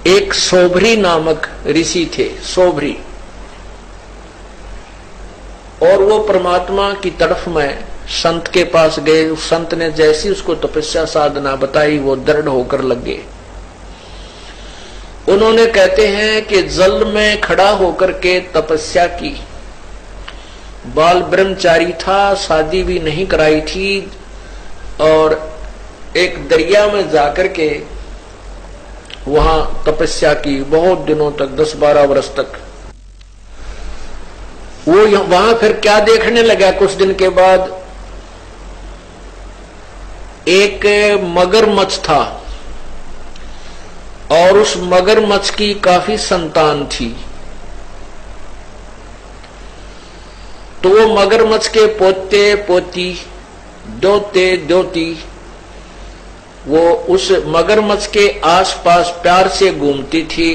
एक सोभरी नामक ऋषि थे, सोभरी, और वो परमात्मा की तरफ में संत के पास गए। उस संत ने जैसी उसको तपस्या साधना बताई वो दृढ़ होकर लग गए। उन्होंने कहते हैं कि जल में खड़ा होकर के तपस्या की। बाल ब्रह्मचारी था, शादी भी नहीं कराई थी, और एक दरिया में जाकर के वहां तपस्या की बहुत दिनों तक, 10-12 वर्ष तक। वो वहां फिर क्या देखने लगा, कुछ दिन के बाद एक मगरमच्छ था और उस मगरमच्छ की काफी संतान थी। तो वो मगरमच्छ के पोते पोती, दोते दोती, वो उस मगरमच्छ के आसपास प्यार से घूमती थी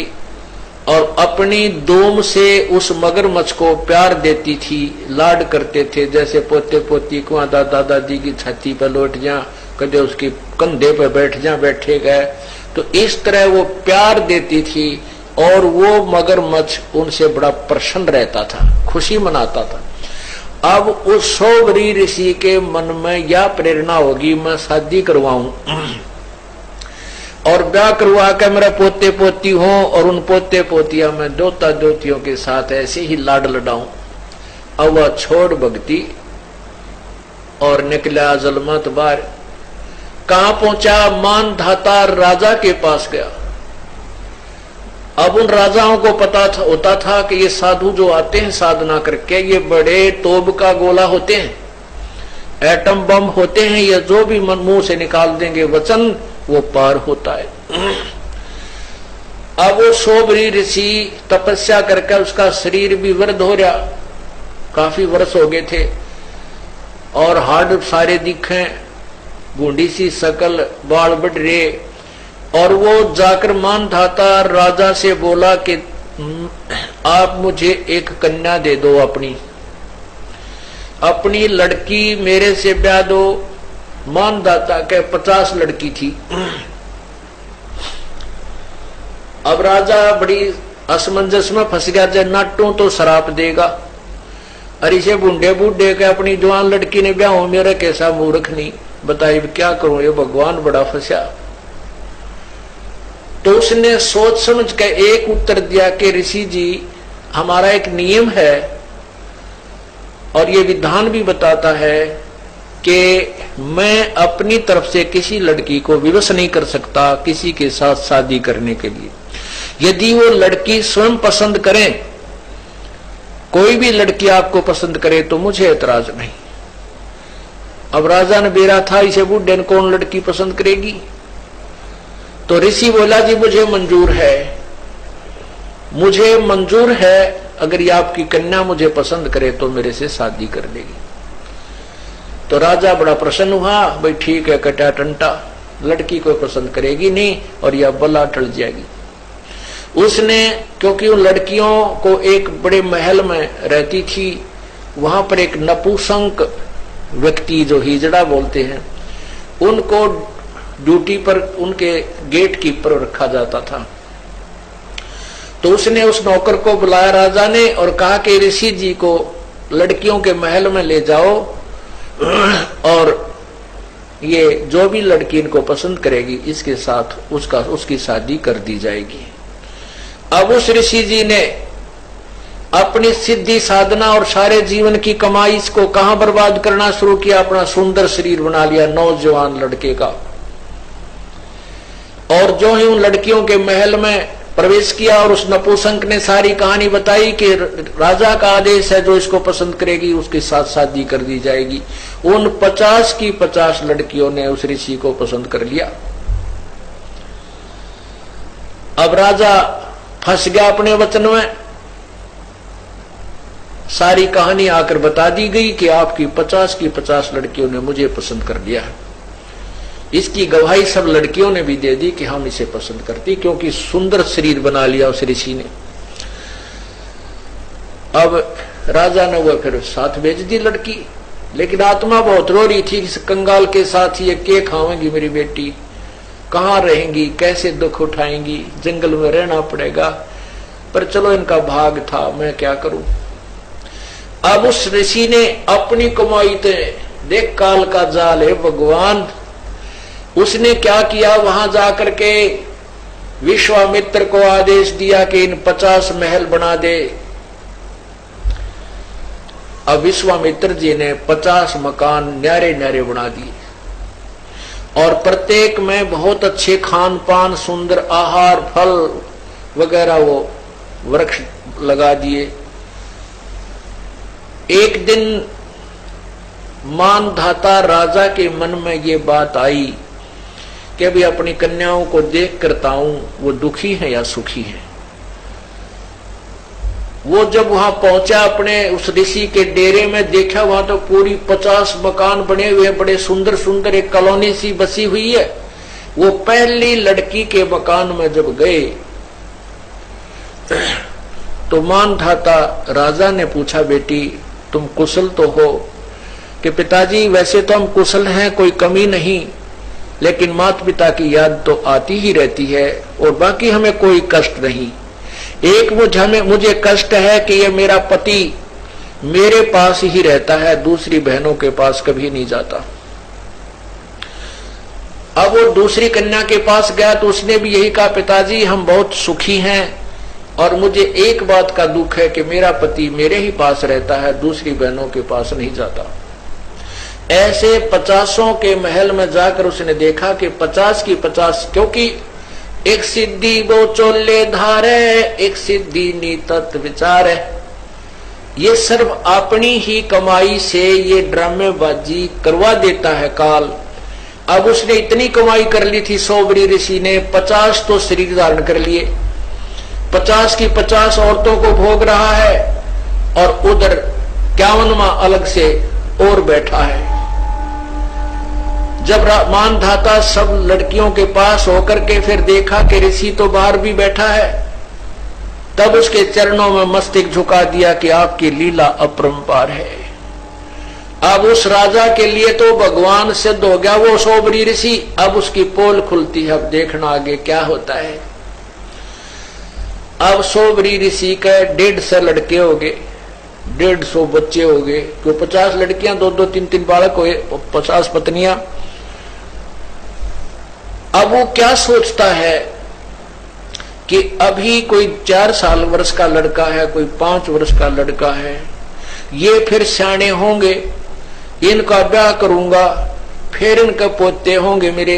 और अपनी दोम से उस मगरमच्छ को प्यार देती थी, लाड करते थे। जैसे पोते पोती को दादा दादी की छाती पर लौट जा, कदे उसके कंधे पर बैठ जा, बैठे गए, तो इस तरह वो प्यार देती थी और वो मगरमच्छ उनसे बड़ा प्रसन्न रहता था, खुशी मनाता था। अब उस सोभरी ऋषि के मन में यह प्रेरणा होगी, मैं शादी करवाऊं और ब्याह करवा के मेरा पोते पोती हो और उन पोते पोतिया में दोता दोतियों के साथ ऐसे ही लाड लडाऊं। अब वह छोड़ भक्ति और निकला जलमत बार। कहां पहुंचा? मानधाता राजा के पास गया। अब उन राजाओं को पता होता था कि ये साधु जो आते हैं साधना करके, ये बड़े तोब का गोला होते हैं, एटम बम होते हैं, ये जो भी मन मुंह से निकाल देंगे वचन वो पार होता है। अब वो सोभरी ऋषि तपस्या करके उसका शरीर भी वृद्ध हो रहा, काफी वर्ष हो गए थे, और हाड़ सारे दिखे, बूढ़ी सी शकल, बाल बढ़ रहे। और वो जाकर मानधाता राजा से बोला कि आप मुझे एक कन्या दे दो, अपनी लड़की मेरे से ब्याह दो। मानधाता के 50 लड़की थी। अब राजा बड़ी असमंजस में फंस गया, जब नाटू तो शराप देगा, अरे से बूढ़े बूढ़े के अपनी जवान लड़की ने ब्याह हो, मेरा कैसा मूर्ख नहीं, बताइए क्या करूं, ये भगवान बड़ा फंसा। तो उसने सोच समझ के एक उत्तर दिया कि ऋषि जी, हमारा एक नियम है और ये विधान भी बताता है कि मैं अपनी तरफ से किसी लड़की को विवश नहीं कर सकता किसी के साथ शादी करने के लिए। यदि वो लड़की स्वयं पसंद करें, कोई भी लड़की आपको पसंद करे तो मुझे एतराज नहीं। अब राजा ने बेरा था, इसे बूढ़े ने कौन लड़की पसंद करेगी? तो ऋषि बोला जी मुझे मंजूर है, मुझे मंजूर है, अगर ये आपकी कन्या मुझे पसंद करे तो मेरे से शादी कर लेगी। तो राजा बड़ा प्रसन्न हुआ, भाई ठीक है, कटा टंटा, लड़की को पसंद करेगी नहीं और यह बला टल जाएगी। उसने, क्योंकि उन लड़कियों को एक बड़े महल में रहती थी, वहां पर एक नपुंसक व्यक्ति जो हिजड़ा बोलते हैं, उनको ड्यूटी पर उनके गेट कीपर रखा जाता था। तो उसने उस नौकर को बुलाया राजा ने और कहा कि ऋषि जी को लड़कियों के महल में ले जाओ और ये जो भी लड़की इनको पसंद करेगी इसके साथ उसकी शादी कर दी जाएगी। अब उस ऋषि जी ने अपनी सिद्धि साधना और सारे जीवन की कमाई इसको कहां बर्बाद करना शुरू किया, अपना सुंदर शरीर बना लिया नौजवान लड़के का। और जो ही उन लड़कियों के महल में प्रवेश किया और उस नपुंसक ने सारी कहानी बताई कि राजा का आदेश है, जो इसको पसंद करेगी उसके साथ शादी कर दी जाएगी। उन 50 की 50 लड़कियों ने उस ऋषि को पसंद कर लिया। अब राजा फंस गया अपने वचन में, सारी कहानी आकर बता दी गई कि आपकी 50 की 50 लड़कियों ने मुझे पसंद कर लिया है। इसकी गवाही सब लड़कियों ने भी दे दी कि हम इसे पसंद करती, क्योंकि सुंदर शरीर बना लिया उस ऋषि ने। अब राजा ने वो फिर साथ भेज दी लड़की, लेकिन आत्मा बहुत रो रही थी, इस कंगाल के साथ ये के खावेंगी मेरी बेटी, कहाँ रहेंगी, कैसे दुख उठाएंगी, जंगल में रहना पड़ेगा। पर चलो इनका भाग था, मैं क्या करूं। अब उस ऋषि ने अपनी कमाई थे, देख काल का जाल है भगवान, उसने क्या किया, वहां जाकर के विश्वामित्र को आदेश दिया कि इन 50 महल बना दे। अब विश्वामित्र जी ने 50 मकान न्यारे न्यारे बना दिए और प्रत्येक में बहुत अच्छे खान पान, सुंदर आहार, फल वगैरह वो वृक्ष लगा दिए। एक दिन मानधाता राजा के मन में ये बात आई कि अभी अपनी कन्याओं को देख करता हूं वो दुखी है या सुखी है। वो जब वहां पहुंचा अपने उस ऋषि के डेरे में, देखा वहां तो पूरी 50 मकान बने हुए, बड़े सुंदर सुंदर, एक कॉलोनी सी बसी हुई है। वो पहली लड़की के मकान में जब गए तो मानधाता राजा ने पूछा, बेटी तुम कुशल तो हो? कि पिताजी वैसे तो हम कुशल हैं, कोई कमी नहीं, लेकिन माता पिता की याद तो आती ही रहती है और बाकी हमें कोई कष्ट नहीं। एक मुझे कष्ट है कि ये मेरा पति मेरे पास ही रहता है, दूसरी बहनों के पास कभी नहीं जाता। अब वो दूसरी कन्या के पास गया तो उसने भी यही कहा, पिताजी हम बहुत सुखी हैं और मुझे एक बात का दुख है कि मेरा पति मेरे ही पास रहता है, दूसरी बहनों के पास नहीं जाता। ऐसे 50 के महल में जाकर उसने देखा कि 50 की 50, क्योंकि एक सिद्धि वो चोले धारे, एक सिद्धि नीतत विचार है, ये सिर्फ अपनी ही कमाई से ये ड्रामेबाजी करवा देता है काल। अब उसने इतनी कमाई कर ली थी, सोबरी ऋषि ने 50 तो शरीर धारण कर लिए, 50 की 50 औरतों को भोग रहा है और उधर 51वां अलग से और बैठा है। जब मानधाता सब लड़कियों के पास होकर के फिर देखा कि ऋषि तो बाहर भी बैठा है, तब उसके चरणों में मस्तक झुका दिया कि आपकी लीला अपरंपार है। अब उस राजा के लिए तो भगवान सिद्ध हो गया वो सोबरी ऋषि। अब उसकी पोल खुलती है, अब देखना आगे क्या होता है। अब सोबरी ऋषि के 150 लड़के हो गए, 150 बच्चे हो गए, तो 50 लड़कियां, 2-2, 3-3 बालक हुए, 50 पत्नियां। अब वो क्या सोचता है कि अभी कोई 4 साल वर्ष का लड़का है, कोई 5 वर्ष का लड़का है, ये फिर सियाने होंगे, इनका ब्याह करूंगा, फिर इनके पोते होंगे मेरे,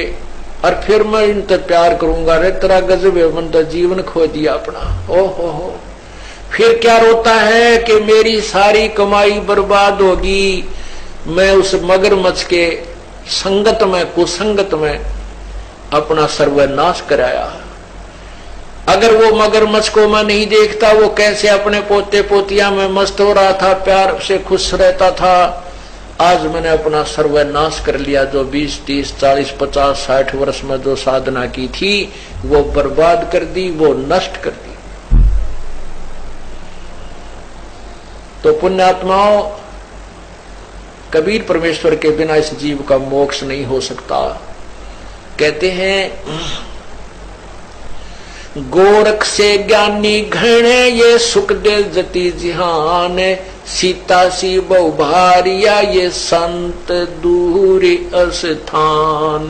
और फिर मैं इनसे प्यार करूंगा। रे तेरा गजब है, मन तो जीवन खो दिया अपना। हो फिर क्या रोता है कि मेरी सारी कमाई बर्बाद होगी, मैं उस मगरमच्छ के संगत में, कुसंगत में अपना सर्वनाश कराया। अगर वो मगरमच्छ को मैं नहीं देखता, वो कैसे अपने पोते पोतिया में मस्त हो रहा था, प्यार से खुश रहता था, आज मैंने अपना सर्वनाश कर लिया। जो 20, 30, 40, 50, 60 वर्ष में जो साधना की थी वो बर्बाद कर दी, वो नष्ट कर दी। तो पुण्यात्माओं, कबीर परमेश्वर के बिना इस जीव का मोक्ष नहीं हो सकता। कहते हैं गोरख से ज्ञानी घणे, ये सुख दे जति जिहान, सीता सी बहु भारिया, ये संत दूरी अस्थान।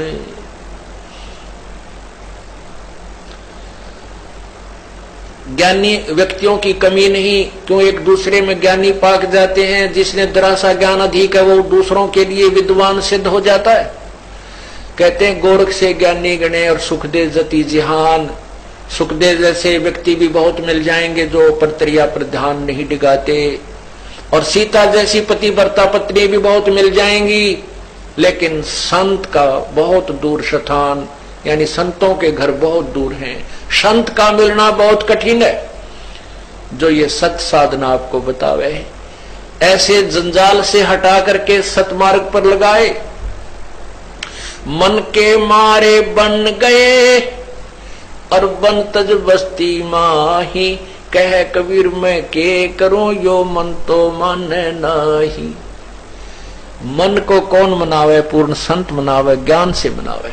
ज्ञानी व्यक्तियों की कमी नहीं, क्यों एक दूसरे में ज्ञानी पाक जाते हैं। जिसने दरासा ज्ञान अधिक है वो दूसरों के लिए विद्वान सिद्ध हो जाता है। कहते हैं गोरख से ज्ञानी गणे और सुखदेव जति जिहान। सुखदेव जैसे व्यक्ति भी बहुत मिल जाएंगे जो परतरिया पर ध्यान नहीं डिगाते, और सीता जैसी पतिव्रता पत्नी भी बहुत मिल जाएंगी, लेकिन संत का बहुत दूर स्थान, यानी संतों के घर बहुत दूर हैं। संत का मिलना बहुत कठिन है, जो ये सत साधना आपको बतावे, ऐसे जंजाल से हटा करके सतमार्ग पर लगाए। मन के मारे बन गए और बन तज बस्ती माही, कह कबीर मैं के करूं यो मन तो माने नाही। मन को कौन मनावे? पूर्ण संत मनावे, ज्ञान से मनावे।